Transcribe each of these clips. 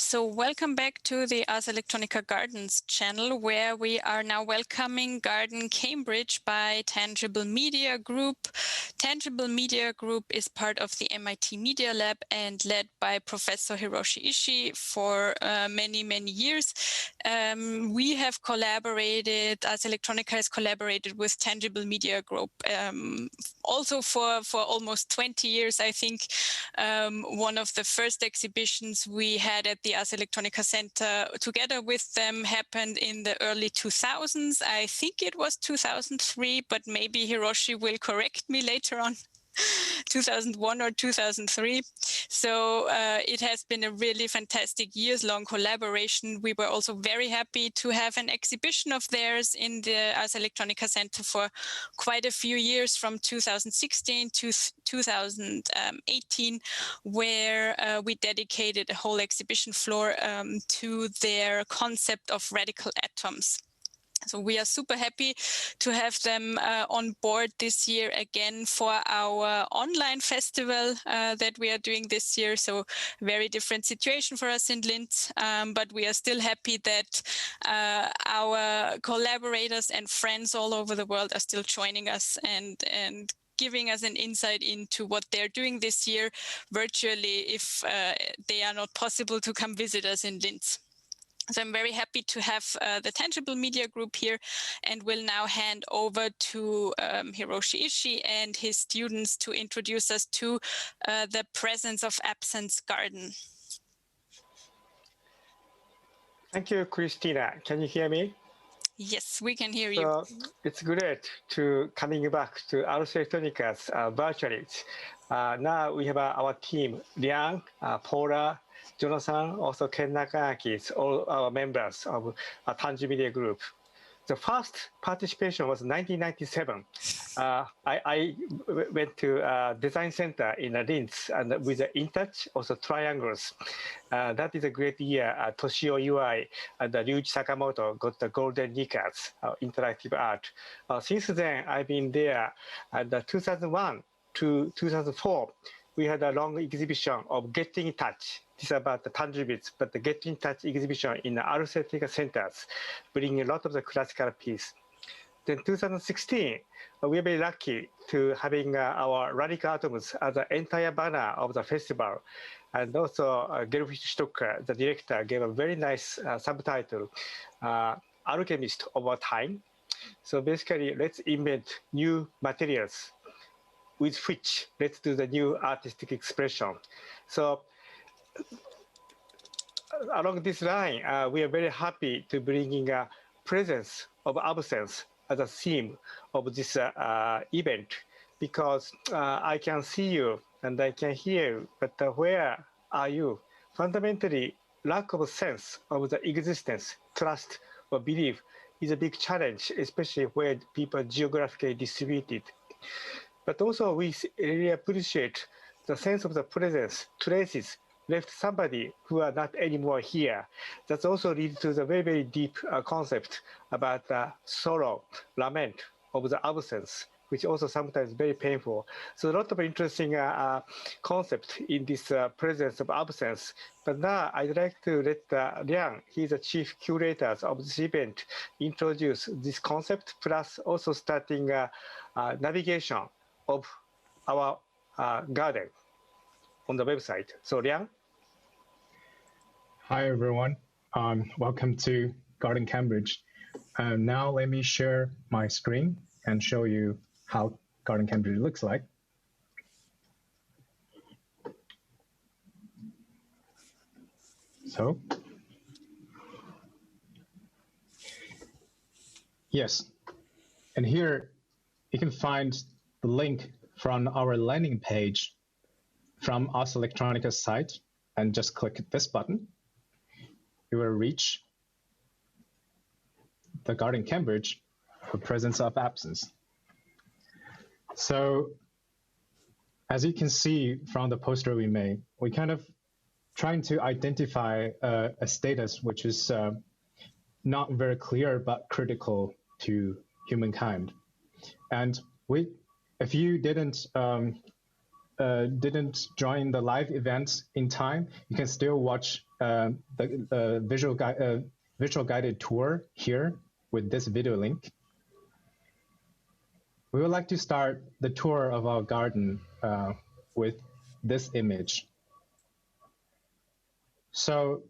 So welcome back to the Ars Electronica Gardens channel, where we are now welcoming Garden Cambridge by Tangible Media Group. Tangible Media Group is part of the MIT Media Lab and led by Professor Hiroshi Ishii for many, many years. We have collaborated, Ars Electronica has collaborated with Tangible Media Group also for almost 20 years, I think. One of the first exhibitions we had at the Ars Electronica Center together with them happened in the early 2000s. I think it was 2003, but maybe Hiroshi will correct me later on. 2001 or 2003. So it has been a really fantastic years-long collaboration. We were also very happy to have an exhibition of theirs in the Ars Electronica Center for quite a few years, from 2016 to 2018, where we dedicated a whole exhibition floor to their concept of radical atoms. So we are super happy to have them on board this year again for our online festival that we are doing this year. So very different situation for us in Linz, but we are still happy that our collaborators and friends all over the world are still joining us and giving us an insight into what they're doing this year virtually if they are not possible to come visit us in Linz. So I'm very happy to have the Tangible Media Group here, and will now hand over to Hiroshi Ishii and his students to introduce us to the Presence of Absence Garden. Thank you, Christina. Can you hear me? Yes, we can hear you. So it's great to coming back to Ars Electronica's virtually. Now we have our team, Liang, Paula, Jonathan, also Ken Nakaki, all our members of Tangible Media Group. The first participation was 1997. I went to Design Center in Linz and with the InTouch, also triangles. That is a great year. Toshio Iwai and Ryuichi Sakamoto got the golden knickers, interactive art. Since then, I've been there. And 2001 to 2004, we had a long exhibition of Getting in Touch. This is about the tangibles, but the Getting in Touch exhibition in the Ars Electronica centers, bringing a lot of the classical piece. Then 2016, we are very lucky to having our radical atoms as the entire banner of the festival. And also Gerhard Stocker, the director, gave a very nice subtitle, Alchemist Over Time. So basically, let's invent new materials with which let's do the new artistic expression. So along this line, we are very happy to bringing a presence of absence as a theme of this event, because I can see you and I can hear you, but where are you? Fundamentally, lack of sense of the existence, trust, or belief is a big challenge, especially where people are geographically distributed. But also we really appreciate the sense of the presence, traces, left somebody who are not anymore here. That's also leads to the very, very deep concept about sorrow, lament of the absence, which also sometimes very painful. So a lot of interesting concept in this presence of absence. But now I'd like to let Liang, he's the chief curator of this event, introduce this concept, plus also starting navigation of our garden on the website. So Liang? Hi, everyone. Welcome to Garden Cambridge. Now let me share my screen and show you how Garden Cambridge looks like. So, yes. And here you can find the link from our landing page from Ars Electronica's site, and just click this button. You will reach the Garden Cambridge for Presence of Absence. So as you can see from the poster we made, we kind of trying to identify a status which is not very clear but critical to humankind. And if you didn't didn't join the live event in time, you can still watch the visual guided tour here with this video link. We would like to start the tour of our garden with this image. So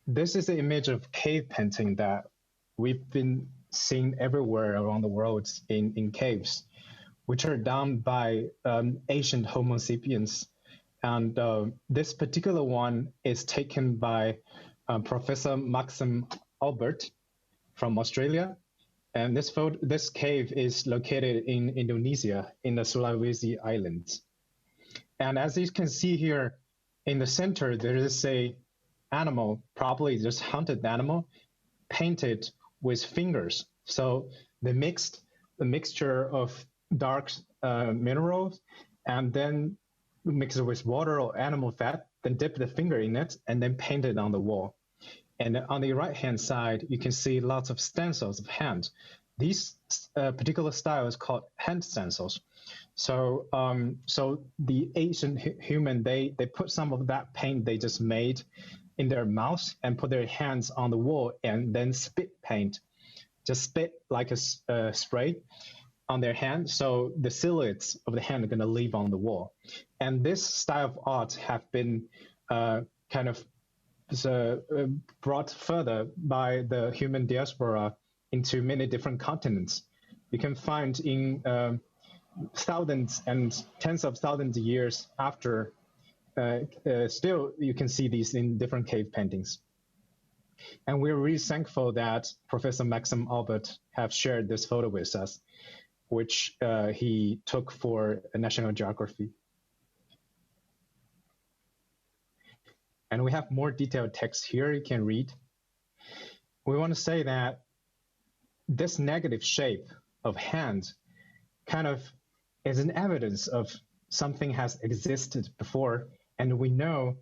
this is the image of cave painting that we've been seeing everywhere around the world in caves, which are done by ancient Homo sapiens. And this particular one is taken by Professor Maxim Albert from Australia. And this cave is located in Indonesia, in the Sulawesi Islands. And as you can see here in the center, there is a animal, probably just hunted animal, painted with fingers. So they mixed the mixture of dark minerals and then mix it with water or animal fat, then dip the finger in it and then paint it on the wall. And on the right-hand side, you can see lots of stencils of hand. These particular style is called hand stencils. So, so the ancient human, they put some of that paint they just made in their mouths and put their hands on the wall and then spit paint, just spit like a spray on their hand. So the silhouettes of the hand are going to leave on the wall. And this style of art have been kind of brought further by the human diaspora into many different continents. You can find in thousands and tens of thousands of years after, still you can see these in different cave paintings. And we're really thankful that Professor Maxim Albert have shared this photo with us, which he took for National Geography. And we have more detailed text here you can read. We want to say that this negative shape of hand kind of is an evidence of something has existed before, and we know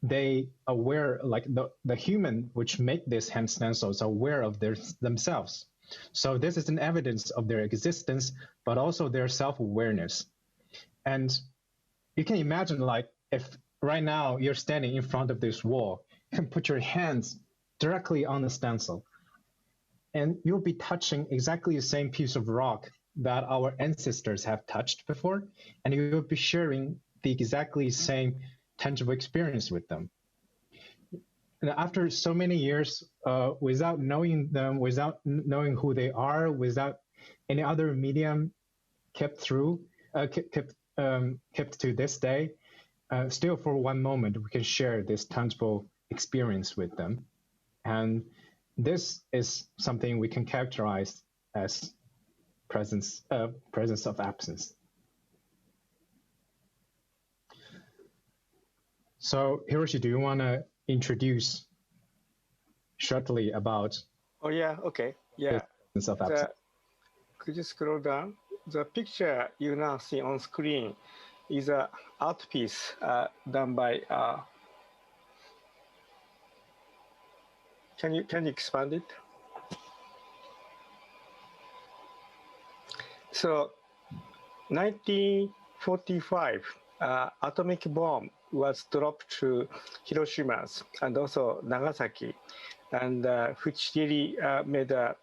they are aware, like the human which make these hand stencils are aware of themselves. So this is an evidence of their existence, but also their self-awareness. And you can imagine, like, if right now you're standing in front of this wall, you can put your hands directly on the stencil, and you'll be touching exactly the same piece of rock that our ancestors have touched before, and you'll be sharing the exactly same tangible experience with them. And after so many years, without knowing them, without knowing who they are, without any other medium kept to this day, still for one moment, we can share this tangible experience with them. And this is something we can characterize as presence of absence. So Hiroshi, do you want to introduce shortly about? Oh yeah, okay, yeah. Presence of absence? Could you scroll down? The picture you now see on screen is an art piece done by. Can you expand it? So, 1945, atomic bomb was dropped to Hiroshima and also Nagasaki, and which really made a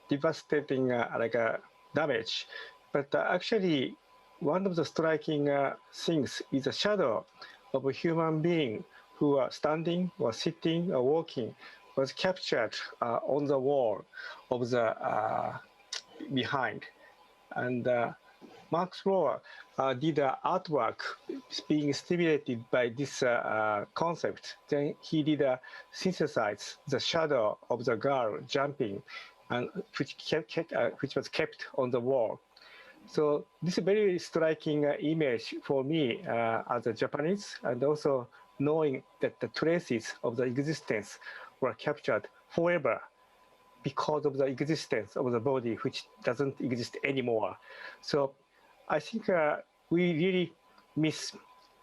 devastating damage. But actually, one of the striking things is a shadow of a human being who are standing or sitting or walking was captured on the wall of the behind. And Max Rohr did artwork being stimulated by this concept. Then he did synthesize the shadow of the girl jumping, and which was kept on the wall. So this is a very striking image for me as a Japanese, and also knowing that the traces of the existence were captured forever because of the existence of the body, which doesn't exist anymore. So I think we really miss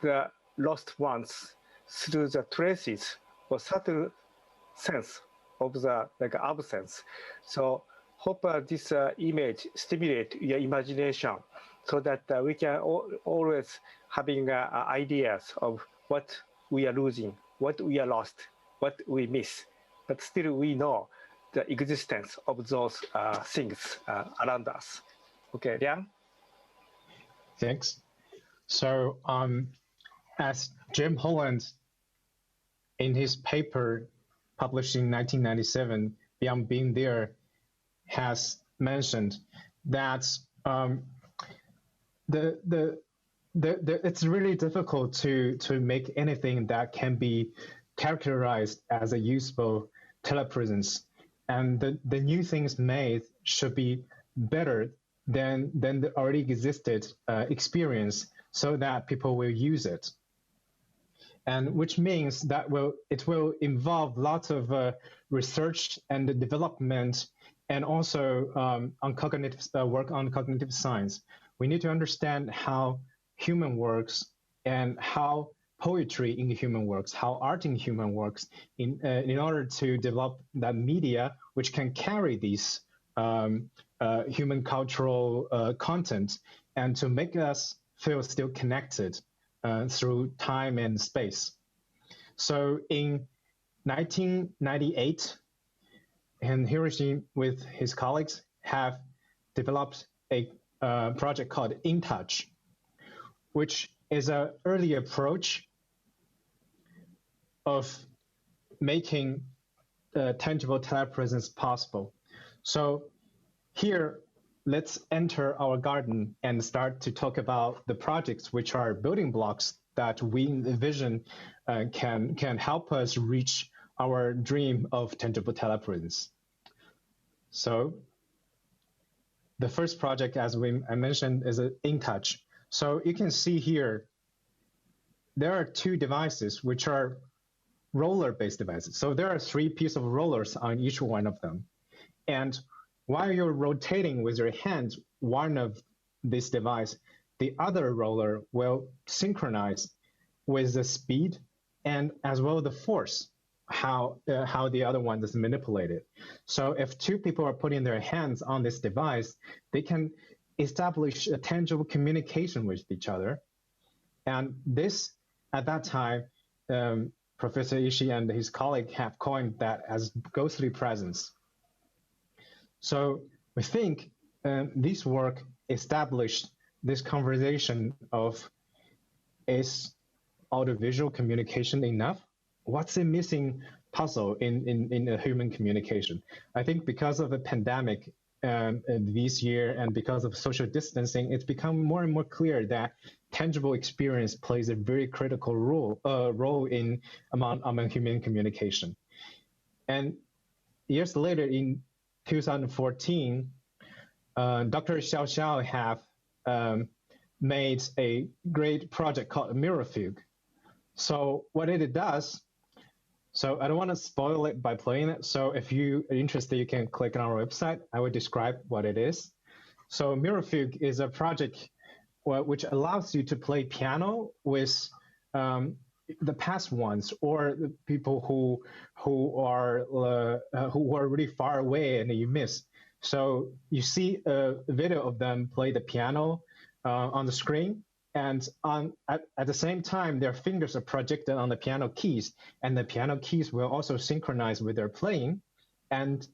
the lost ones through the traces or subtle sense of the absence. So hope this image stimulate your imagination so that we can always having ideas of what we are losing, what we are lost, what we miss. But still we know the existence of those things around us. Okay, Liang? Thanks. So as Jim Holland, in his paper published in 1997, Beyond Being There, has mentioned that it's really difficult to make anything that can be characterized as a useful telepresence, and the new things made should be better than the already existed experience, so that people will use it. And which means that it will involve lots of research and development, and also on cognitive work on cognitive science. We need to understand how human works, and how poetry in human works, how art in human works, in order to develop that media which can carry these human cultural content, and to make us feel still connected through time and space. So in 1998, and Hiroshi with his colleagues have developed a project called In Touch, which is an early approach of making tangible telepresence possible. So here, let's enter our garden and start to talk about the projects which are building blocks that we envision can help us reach our dream of tangible telepresence. So the first project, as I mentioned, is In Touch. So you can see here, there are two devices which are roller-based devices. So there are 3 pieces of rollers on each one of them. And while you're rotating with your hand one of this device, the other roller will synchronize with the speed and as well the force, how the other one is manipulated. So if 2 people are putting their hands on this device, they can establish a tangible communication with each other. And this, at that time, Professor Ishii and his colleague have coined that as ghostly presence. So we think this work established this conversation of, is audiovisual communication enough? What's the missing puzzle in a human communication? I think because of the pandemic this year, and because of social distancing, it's become more and more clear that tangible experience plays a very critical role among human communication. And years later, in 2014, Dr. Xiao Xiao have made a great project called Mirror Fugue. So what it does, so I don't want to spoil it by playing it. So if you are interested, you can click on our website. I will describe what it is. So Mirror Fugue is a project which allows you to play piano with the past ones, or the people who are really far away and you miss. So you see a video of them play the piano on the screen, and at the same time, their fingers are projected on the piano keys, and the piano keys will also synchronize with their playing. And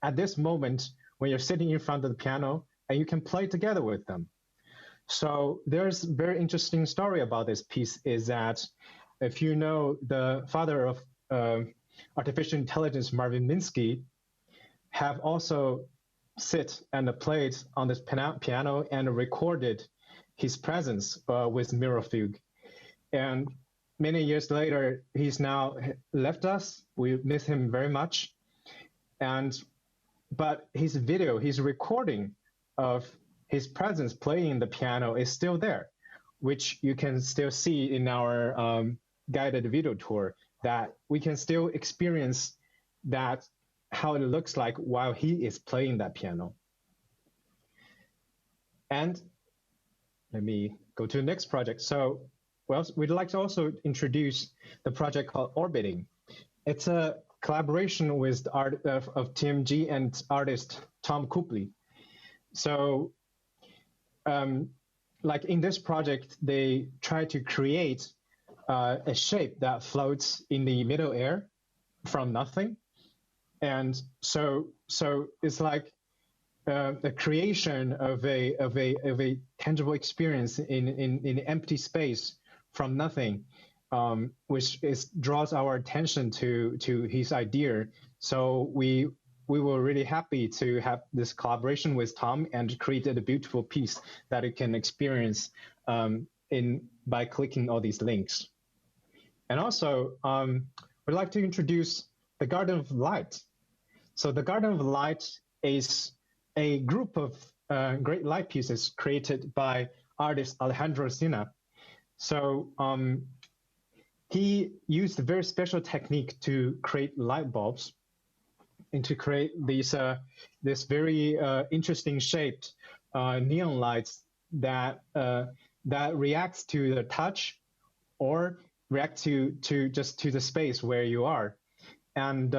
at this moment, when you're sitting in front of the piano, and you can play together with them. So there's a very interesting story about this piece, is that if you know the father of artificial intelligence, Marvin Minsky, have also sit and played on this piano and recorded his presence with Mirror Fugue. And many years later, he's now left us. We miss him very much. But his video, his recording of his presence playing the piano is still there, which you can still see in our guided video tour, that we can still experience that, how it looks like while he is playing that piano. And let me go to the next project. So, well, we'd like to also introduce the project called Orbiting. It's a collaboration with the art of TMG and artist Tom Copley. So like in this project, they try to create a shape that floats in the middle air from nothing. And so it's like the creation of a tangible experience in empty space from nothing, which draws our attention to his idea. So we were really happy to have this collaboration with Tom and created a beautiful piece that you can experience by clicking all these links. And also, we'd like to introduce the Garden of Light. So the Garden of Light is a group of great light pieces created by artist Alejandro Sina. So he used a very special technique to create light bulbs and to create these this very interesting shaped neon lights that reacts to the touch or react to just to the space where you are. And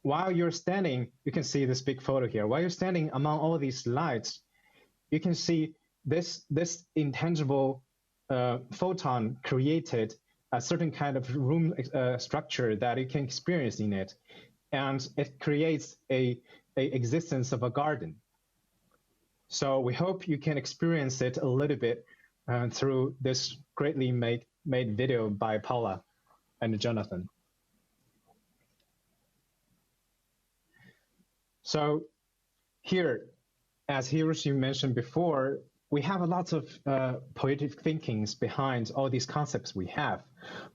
while you're standing, you can see this big photo here. While you're standing among all these lights, you can see this intangible photon created a certain kind of room structure that you can experience in it. And it creates a existence of a garden. So we hope you can experience it a little bit through this greatly made video by Paula and Jonathan. So here, as Hiroshi mentioned before, we have a lot of poetic thinkings behind all these concepts we have.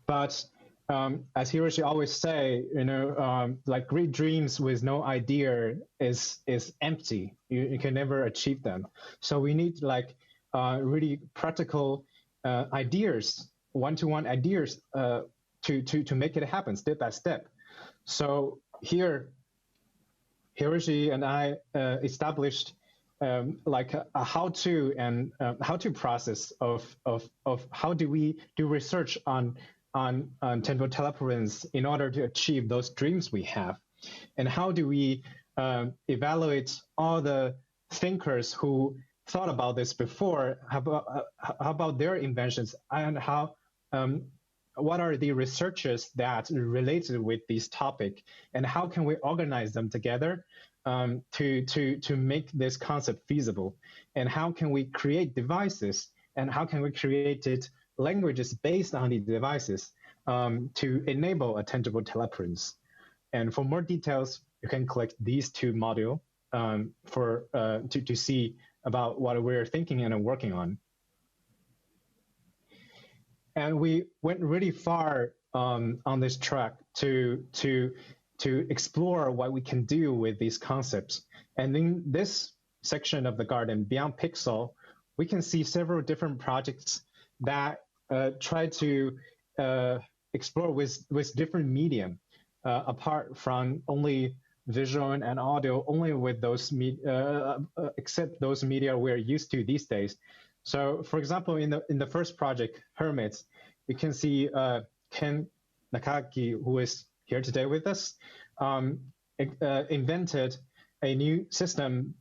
But as Hiroshi always say, you know, like great dreams with no idea is empty. You can never achieve them. So we need like really practical ideas, one-to-one ideas to make it happen step by step. So here, Hiroshi and I established like a how-to and how-to process of how do we do research on Tangible Telepresence in order to achieve those dreams we have, and how do we evaluate all the thinkers who thought about this before, how about their inventions, and how what are the researchers that related with this topic, and how can we organize them together to make this concept feasible, and how can we create devices, and how can we create languages based on these devices to enable a tangible telepresence. And for more details, you can click these two modules to see about what we're thinking and working on. And we went really far on this track to explore what we can do with these concepts. And in this section of the garden, Beyond Pixel, we can see several different projects that try to explore with different medium, apart from only visual and audio, only with those except those media we're used to these days. So, for example, in the first project, Hermits, we can see Ken Nakaki, who is here today with us, invented a new system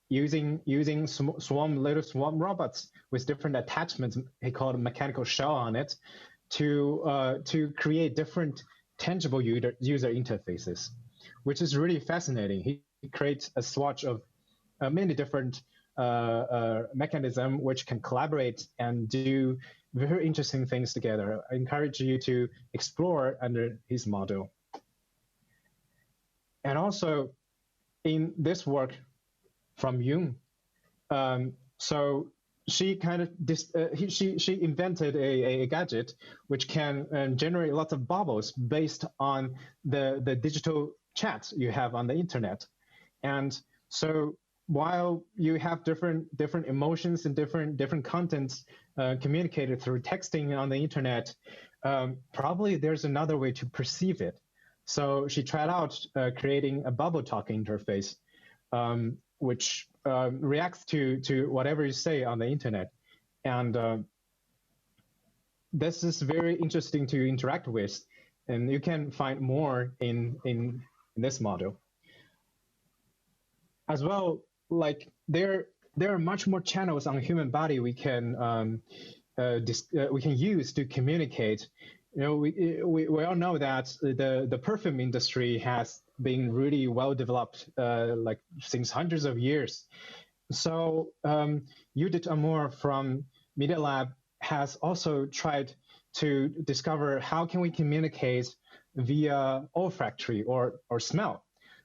using little swarm robots with different attachments. He called a mechanical shell on it to create different tangible user interfaces, which is really fascinating. He creates a swatch of many different mechanism which can collaborate and do very interesting things together. I encourage you to explore under his model. And also in this work from Jung, so she kind of she invented a gadget which can generate lots of bubbles based on the digital chat you have on the internet. And so while you have different emotions and different contents communicated through texting on the internet, probably there's another way to perceive it. So she tried out creating a bubble talk interface, which reacts to whatever you say on the internet. And this is very interesting to interact with, and you can find more in this model. As well, like there there are much more channels on the human body we can use to communicate. You know, we all know that the perfume industry has been really well developed, like since hundreds of years. So Judith Amour from Media Lab has also tried to discover how can we communicate via olfactory or smell.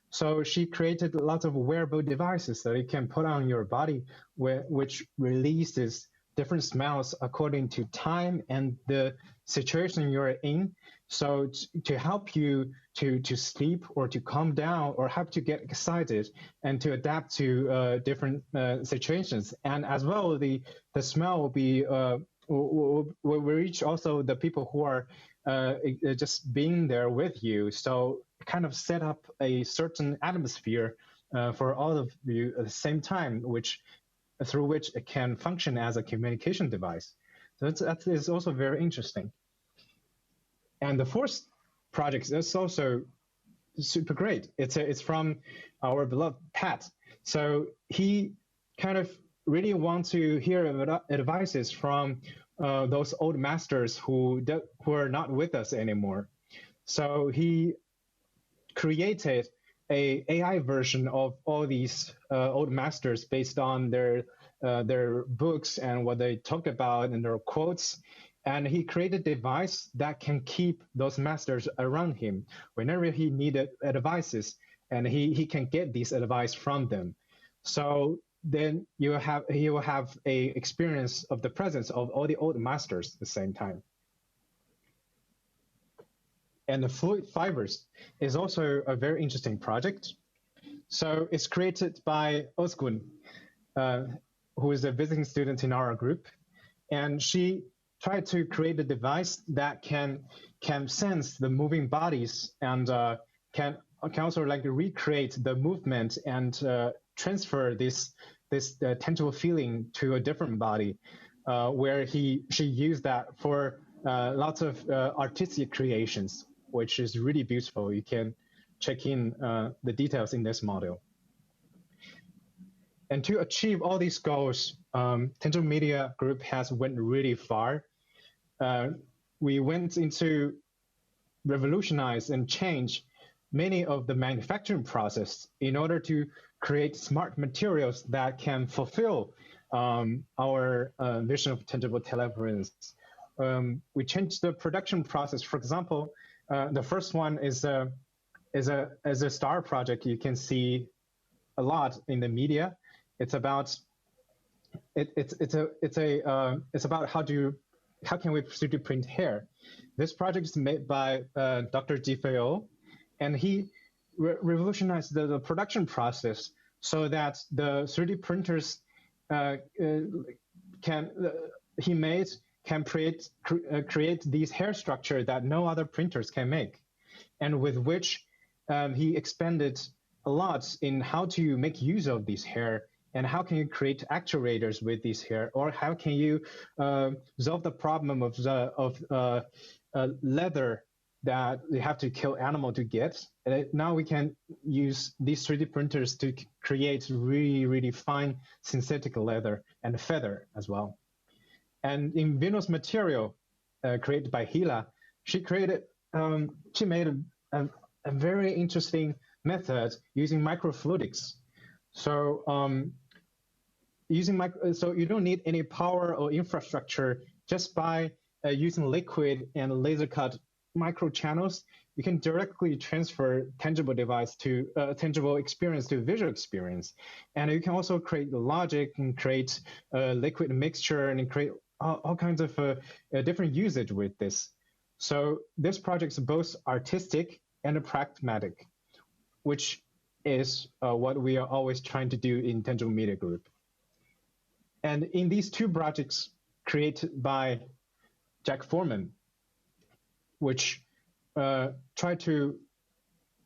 So she created lots of wearable devices that you can put on your body, which releases different smells according to time and the situation you're in. So to help you to sleep or to calm down or help to get excited and to adapt to different situations. And as well, the smell will be will reach also the people who are just being there with you. So kind of set up a certain atmosphere for all of you at the same time, through which it can function as a communication device. So that is also very interesting. And the fourth project is also super great. It's from our beloved Pat. So he kind of really wants to hear advices from those old masters who are not with us anymore. So he created a AI version of all these old masters based on their books and what they talk about and their quotes. And he created a device that can keep those masters around him whenever he needed advices, and he can get these advice from them. So then he will have a experience of the presence of all the old masters at the same time. And the fluid fibers is also a very interesting project. So it's created by Özgun, who is a visiting student in our group, and she tried to create a device that can sense the moving bodies and can also like recreate the movement and transfer this tangible feeling to a different body, where she used that for lots of artistic creations, which is really beautiful. You can check in the details in this model. And to achieve all these goals, Tangible Media Group has went really far. We went into revolutionize and change many of the manufacturing process in order to create smart materials that can fulfill our vision of tangible telepresence. We changed the production process. For example, the first one is a star project you can see a lot in the media. It's about it's about how can we 3D print hair. This project is made by Dr. Ji Fei-O, and he revolutionized the production process so that the 3D printers can create these hair structure that no other printers can make, and with which he expanded a lot in how to make use of these hair and how can you create actuators with these hair, or how can you solve the problem of leather that you have to kill animal to get. Now we can use these 3D printers to create really, really fine synthetic leather and feather as well. And in Venus material created by Hila, she made a very interesting method using microfluidics. So so you don't need any power or infrastructure. Just by using liquid and laser cut micro channels, you can directly transfer tangible device to tangible experience to visual experience. And you can also create logic and create liquid mixture and create all kinds of different usage with this. So this project is both artistic and pragmatic, which is what we are always trying to do in Tangible Media Group. And in these two projects created by Jack Foreman, which try to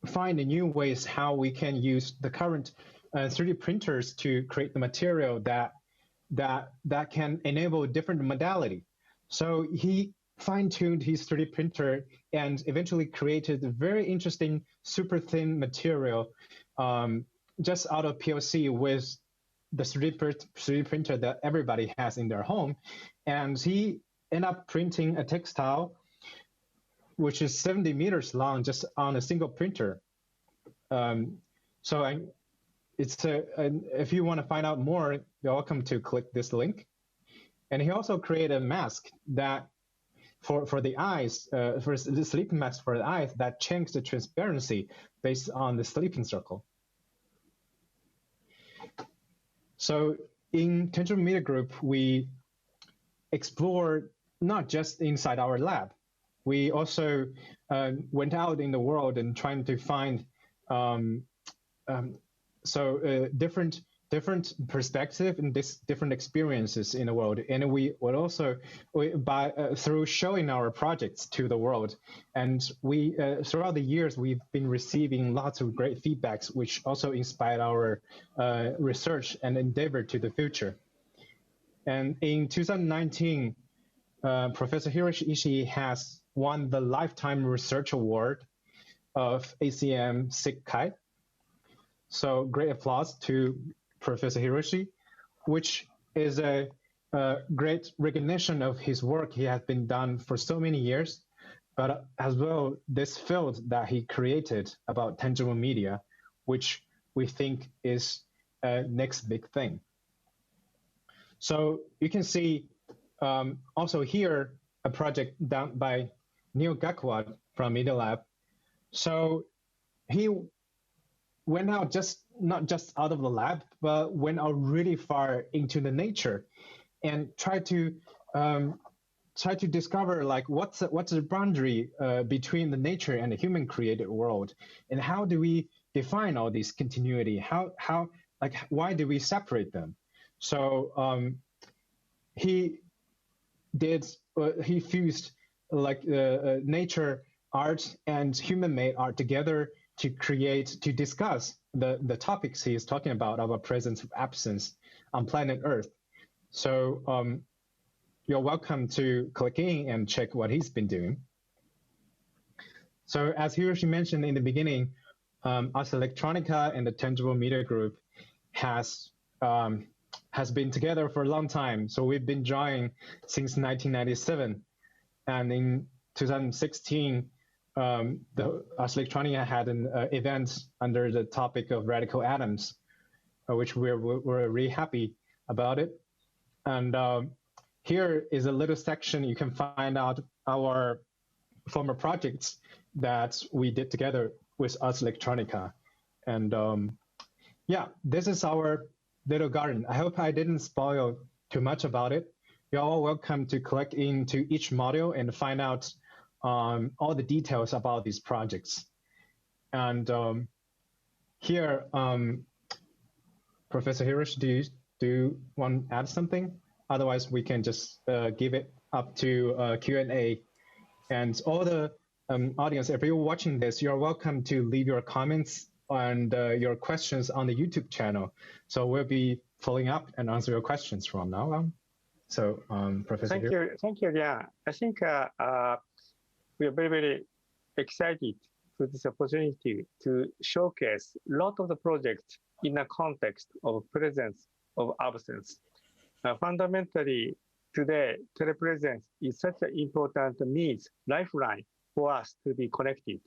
find new ways how we can use the current 3D printers to create the material that can enable different modality. So he fine-tuned his 3D printer and eventually created a very interesting super thin material just out of PLC with the 3D printer that everybody has in their home, and he ended up printing a textile which is 70 meters long just on a single printer. If you want to find out more, you're welcome to click this link. And he also created a mask that for the eyes, for the sleeping mask for the eyes that changed the transparency based on the sleeping circle. So in Tangible Media Group, we explore not just inside our lab. We also went out in the world and trying to find different perspective and different experiences in the world. And we would also, through showing our projects to the world. And we, throughout the years, we've been receiving lots of great feedbacks, which also inspired our research and endeavor to the future. And in 2019, Professor Hiroshi Ishii has won the Lifetime Research Award of ACM SIGCHI. So great applause to Professor Hiroshi, which is a great recognition of his work he has been done for so many years, but as well this field that he created about tangible media, which we think is a next big thing. So you can see also here a project done by Neil Gakwad from Media Lab. So he went out not just out of the lab, but went out really far into the nature and tried to discover like what's the boundary between the nature and the human created world, and how do we define all these continuity? Why do we separate them? So he fused like nature art and human-made art together to discuss the topics he is talking about presence of absence on planet Earth. So you're welcome to click in and check what he's been doing. So as Hiroshi mentioned in the beginning, Ars Electronica and the Tangible Media Group has been together for a long time. So we've been drawing since 1997. And in 2016, the Ars Electronica had an event under the topic of radical atoms, which we're really happy about it. And here is a little section you can find out our former projects that we did together with Ars Electronica. And yeah, this is our little garden. I hope I didn't spoil too much about it. You're all welcome to click into each module and find out all the details about these projects. And here, Professor Hiroshi, do you want to add something? Otherwise, we can just give it up to Q&A. And all the audience, if you're watching this, you're welcome to leave your comments and your questions on the YouTube channel. So we'll be following up and answer your questions from now on. So, Professor. Thank you. Yeah, I think we are very, very excited for this opportunity to showcase a lot of the projects in the context of presence of absence. Fundamentally, today, telepresence is such an important means, lifeline for us to be connected.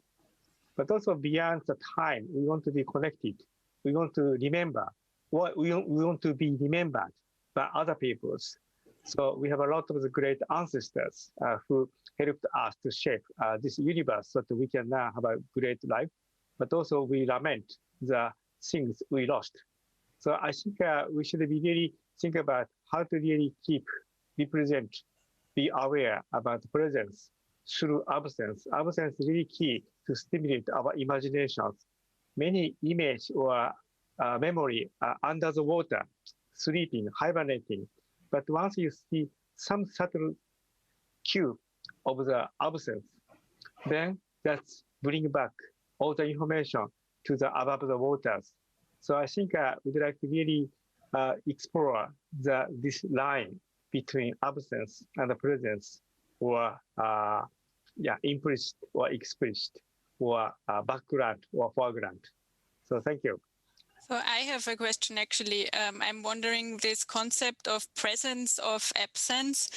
But also beyond the time, we want to be connected. We want to remember. We want to be remembered by other peoples. So we have a lot of the great ancestors who helped us to shape this universe so that we can now have a great life. But also we lament the things we lost. So I think we should be really think about how to really represent, be aware about presence through absence. Absence is really key to stimulate our imaginations. Many image or memory are under the water, sleeping, hibernating. But once you see some subtle cue of the absence, then that's bring back all the information to the above the waters. So I think we'd like to really explore this line between absence and the presence, or implicit or explicit, or background or foreground. So thank you. So I have a question, actually. I'm wondering, this concept of presence of absence,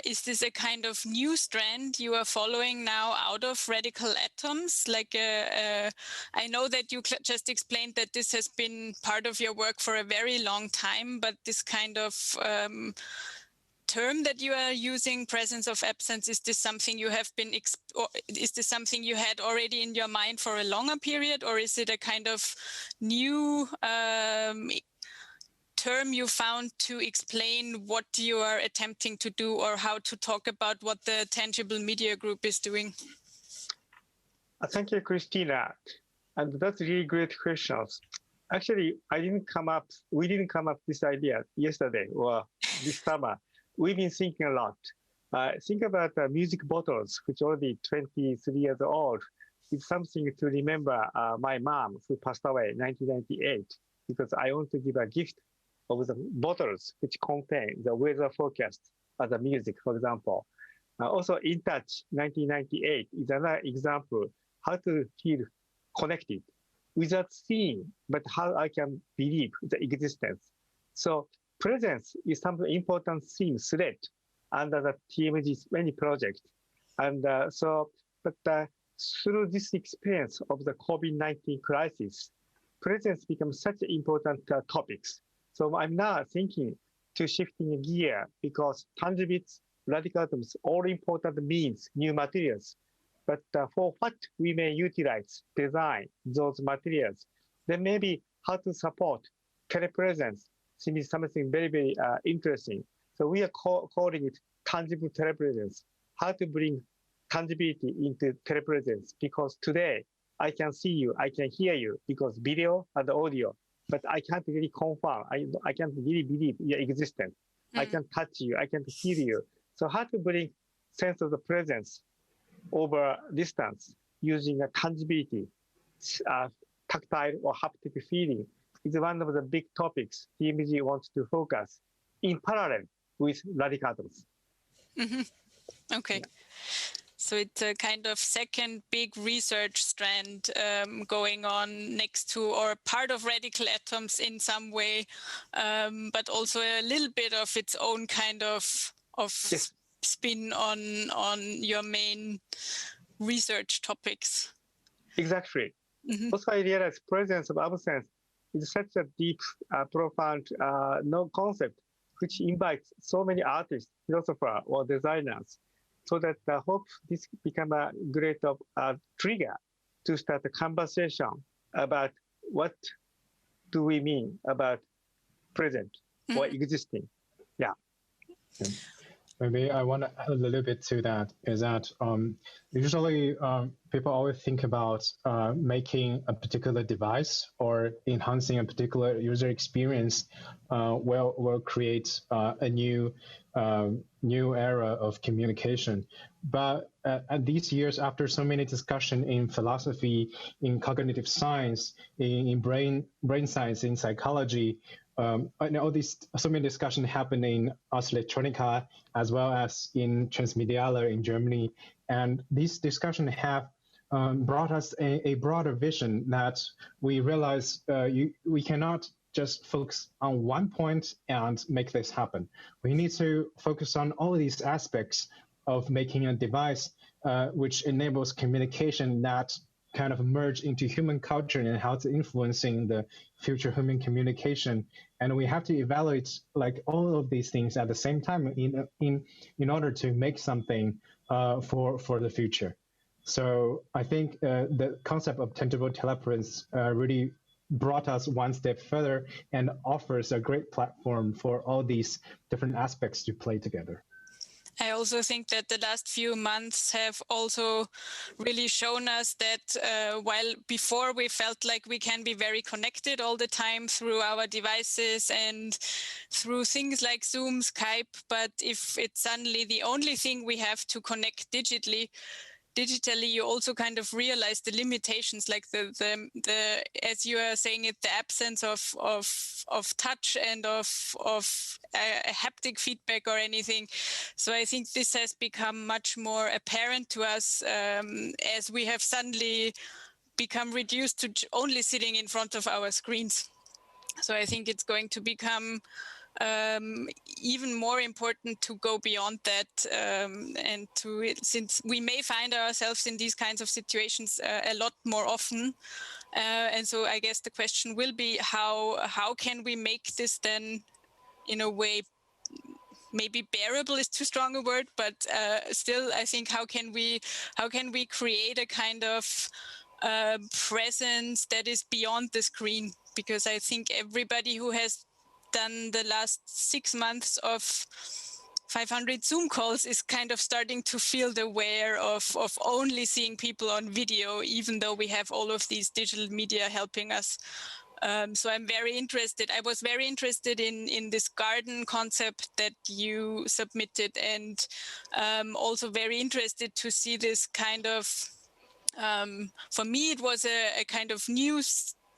is this a kind of new strand you are following now out of radical atoms? Like, I know that you just explained that this has been part of your work for a very long time, but this kind of term that you are using, presence of absence, is this something you have been, or is this something you had already in your mind for a longer period, or is it a kind of new term you found to explain what you are attempting to do, or how to talk about what the Tangible Media Group is doing? Thank you, Christina. And that's really great questions. Actually, we didn't come up with this idea yesterday or this summer. We've been thinking a lot. Think about music bottles, which already 23 years old. It's something to remember my mom, who passed away in 1998, because I want to give a gift of the bottles which contain the weather forecast as a music, for example. Also, In Touch 1998 is another example how to feel connected without seeing, but how I can believe the existence. So presence is some important theme thread under the TMG's many projects. And through this experience of the COVID-19 crisis, presence becomes such important topics. So I'm now thinking to shifting gear, because tangibles, radical atoms, all important means new materials. But for what we may utilize, design those materials, then maybe how to support telepresence seems something very, very interesting. So we are calling it tangible telepresence. How to bring tangibility into telepresence, because today I can see you, I can hear you, because video and audio, but I can't really confirm, I can't really believe your existence. I can touch you, I can feel you. So how to bring sense of the presence over distance using a tangibility, tactile or haptic feeling, is one of the big topics TMG wants to focus in parallel with radical atoms. Okay. Yeah. So it's a kind of second big research strand going on next to, or part of radical atoms in some way, but also a little bit of its own kind of yes, spin on your main research topics. Exactly. Also, I realize presence of absence is such a deep, profound concept, which invites so many artists, philosophers, or designers. So that I hope this become a great trigger to start a conversation about what do we mean about present or existing. Yeah. Maybe I want to add a little bit to that, is that usually people always think about making a particular device or enhancing a particular user experience will create a new era of communication. But these years, after so many discussion in philosophy, in cognitive science, in brain science, in psychology, I know so many discussions happen in Ars Electronica as well as in Transmediale in Germany, and these discussions have brought us a broader vision that we realize we cannot just focus on one point and make this happen. We need to focus on all of these aspects of making a device which enables communication that kind of merge into human culture and how it's influencing the future human communication. And we have to evaluate like all of these things at the same time in order to make something for the future. So I think the concept of tangible telepresence really brought us one step further and offers a great platform for all these different aspects to play together. I also think that the last few months have also really shown us that while before we felt like we can be very connected all the time through our devices and through things like Zoom, Skype, but if it's suddenly the only thing we have to connect digitally, you also kind of realize the limitations, like the as you are saying it, the absence of touch and of a haptic feedback or anything. So I think this has become much more apparent to us as we have suddenly become reduced to only sitting in front of our screens. So I think it's going to become even more important to go beyond that, and since we may find ourselves in these kinds of situations a lot more often, and so I guess the question will be how can we make this then in a way, maybe bearable is too strong a word, but still I think how can we create a kind of presence that is beyond the screen, because I think everybody who has done the last 6 months of 500 Zoom calls is kind of starting to feel the wear of only seeing people on video, even though we have all of these digital media helping us. So I'm very interested. I was very interested in this garden concept that you submitted, and also very interested to see this kind of, for me, it was a kind of new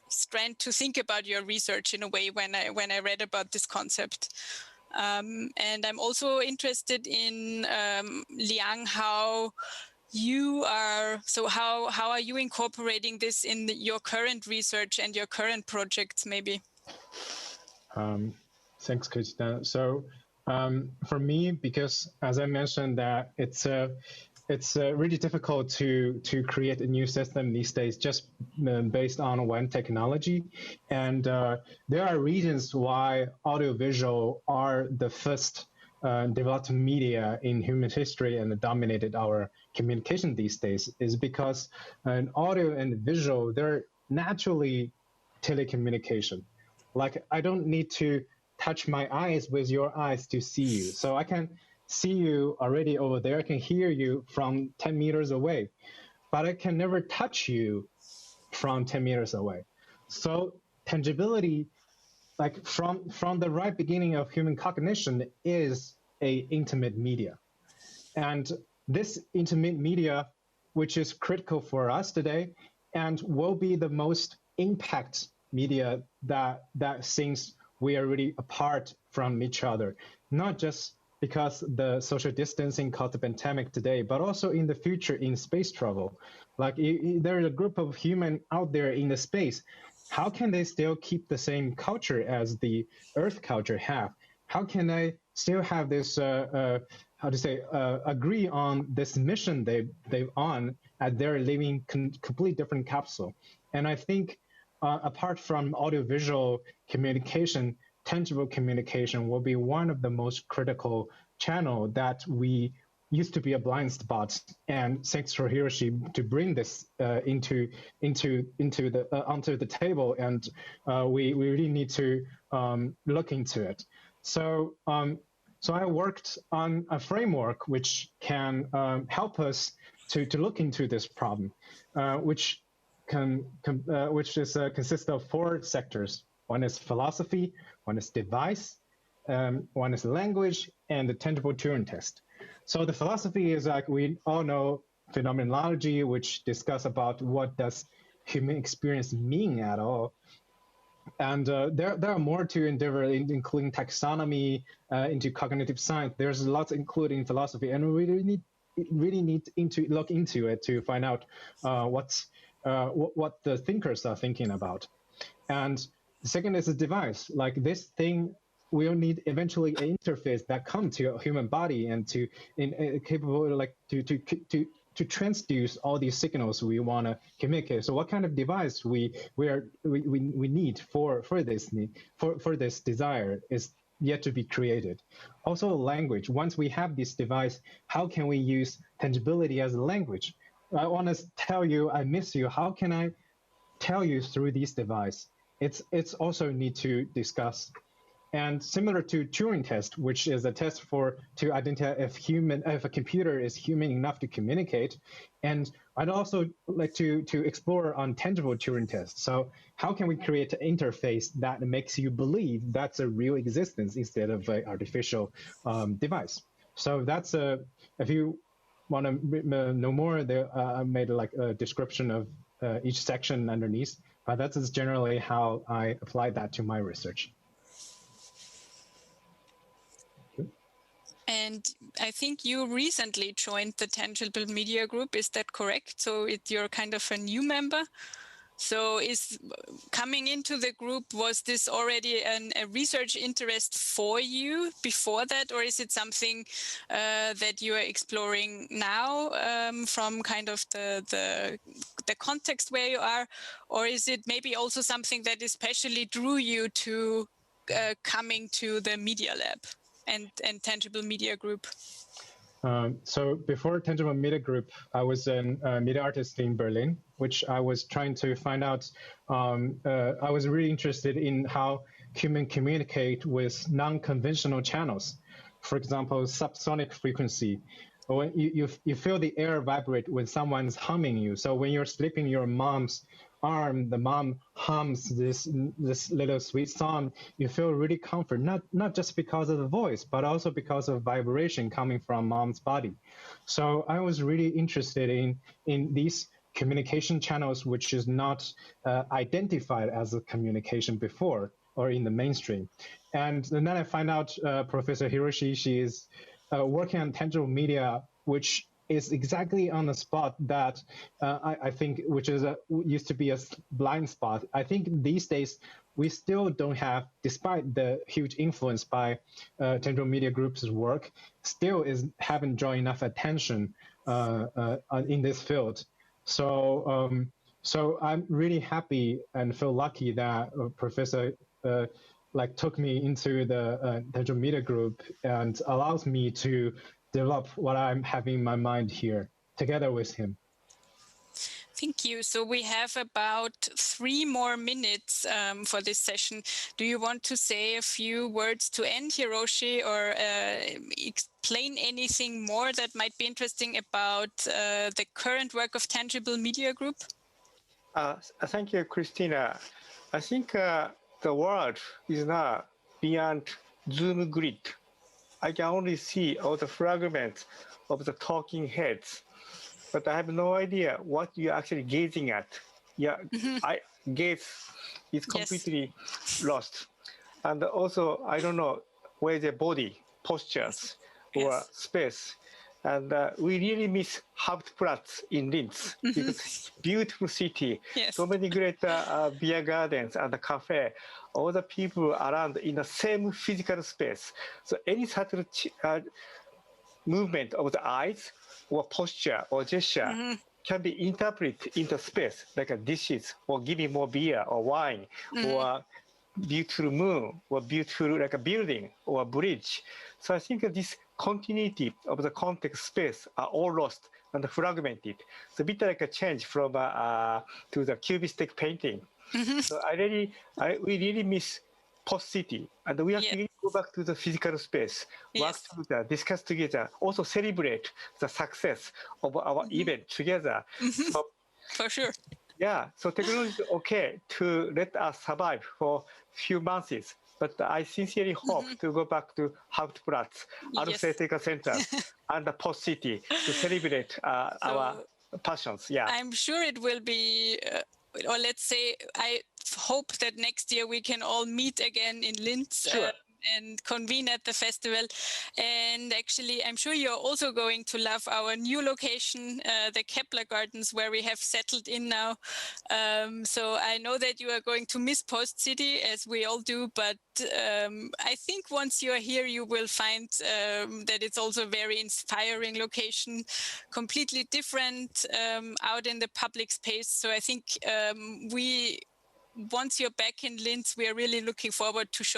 strand to think about your research in a way when I read about this concept. And I'm also interested in, Liang, how are you incorporating this in your current research and your current projects, maybe? Thanks, Christina. So for me, because as I mentioned, that it's really difficult to create a new system these days just based on one technology. And there are reasons why audiovisual are the first developed media in human history and dominated our communication these days, is because audio and visual, they're naturally telecommunication. Like, I don't need to touch my eyes with your eyes to see you. So I can see you already over there. I can hear you from 10 meters away, but I can never touch you from 10 meters away. So tangibility, like from the right beginning of human cognition, is a intimate media. And this intimate media, which is critical for us today and will be the most impact media that since we are really apart from each other, not just because the social distancing caused the pandemic today, but also in the future in space travel. Like there is a group of humans out there in the space. How can they still keep the same culture as the Earth culture have? How can they still have this, agree on this mission they've on as they're living completely different capsule? And I think apart from audiovisual communication, tangible communication will be one of the most critical channel that we used to be a blind spot. And thanks for Hiroshi to bring this onto the table, and we really need to look into it. So so I worked on a framework which can help us to look into this problem, which consists of 4 sectors. One is philosophy, one is device, one is language, and the tangible Turing test. So the philosophy is, like, we all know phenomenology, which discuss about what does human experience mean at all. And there are more to endeavor, including taxonomy, into cognitive science. There's lots including philosophy, and we really need to look into it to find out what the thinkers are thinking about. And the second is a device. Like, this thing will need eventually an interface that comes to a human body and capable, like, to transduce all these signals we want to communicate. So what kind of device we need for this desire is yet to be created. Also language. Once we have this device, how can we use tangibility as a language? I want to tell you I miss you. How can I tell you through this device? It's also need to discuss. And similar to Turing test, which is a test to identify if a computer is human enough to communicate. And I'd also like to explore on tangible Turing test. So how can we create an interface that makes you believe that's a real existence instead of an artificial device? So that's if you want to know more, I made a description of each section underneath. But that's generally how I applied that to my research. And I think you recently joined the Tangible Media Group. Is that correct? So you're kind of a new member. So is coming into the group, was this already a research interest for you before that, or is it something that you are exploring now from kind of the context where you are, or is it maybe also something that especially drew you to coming to the Media Lab and Tangible Media Group? So before Tangible Media Group, I was a media artist in Berlin, which I was trying to find out. I was really interested in how humans communicate with non-conventional channels. For example, subsonic frequency. When you feel the air vibrate when someone's humming you. So when you're sleeping, your mom's arm, the mom hums this little sweet song, you feel really comfort, not just because of the voice, but also because of vibration coming from mom's body. So I was really interested in these communication channels, which is not identified as a communication before or in the mainstream. And then I find out Professor Hiroshi, she is working on tangible media, which is exactly on the spot that I think, which is used to be a blind spot. I think these days we still don't have, despite the huge influence by Tangible Media Group's work, still haven't drawn enough attention in this field. So I'm really happy and feel lucky that Professor took me into the Tangible Media Group and allows me to develop what I'm having in my mind here together with him. Thank you. So we have about 3 more minutes for this session. Do you want to say a few words to end, Hiroshi, or explain anything more that might be interesting about the current work of Tangible Media Group? Thank you, Christina. I think the world is now beyond Zoom grid. I can only see all the fragments of the talking heads, but I have no idea what you're actually gazing at. Yeah, I gaze is completely lost. And also, I don't know where the body, postures, or space. And we really miss Hauptplatz in Linz because beautiful city, so many great beer gardens and cafe, all the people around in the same physical space. So any subtle movement of the eyes or posture or gesture can be interpreted into space, like a dishes or giving more beer or wine or beautiful moon or beautiful like a building or a bridge. So I think this continuity of the context space are all lost and fragmented. It's a bit like a change from to the cubistic painting. So we really miss post city, and we have to go back to the physical space, work together, discuss together, also celebrate the success of our event together. So, for sure. Yeah, so technology is okay to let us survive for few months, but I sincerely hope to go back to Hauptplatz, Ars Electronica Center, and the post city to celebrate our passions. Yeah, I'm sure it will be, or let's say, I hope that next year we can all meet again in Linz. Sure. And convene at the festival. And actually, I'm sure you're also going to love our new location, the Kepler Gardens, where we have settled in now. So I know that you are going to miss Post City, as we all do, but I think once you're here, you will find that it's also a very inspiring location, completely different out in the public space. So I think once you're back in Linz, we are really looking forward to show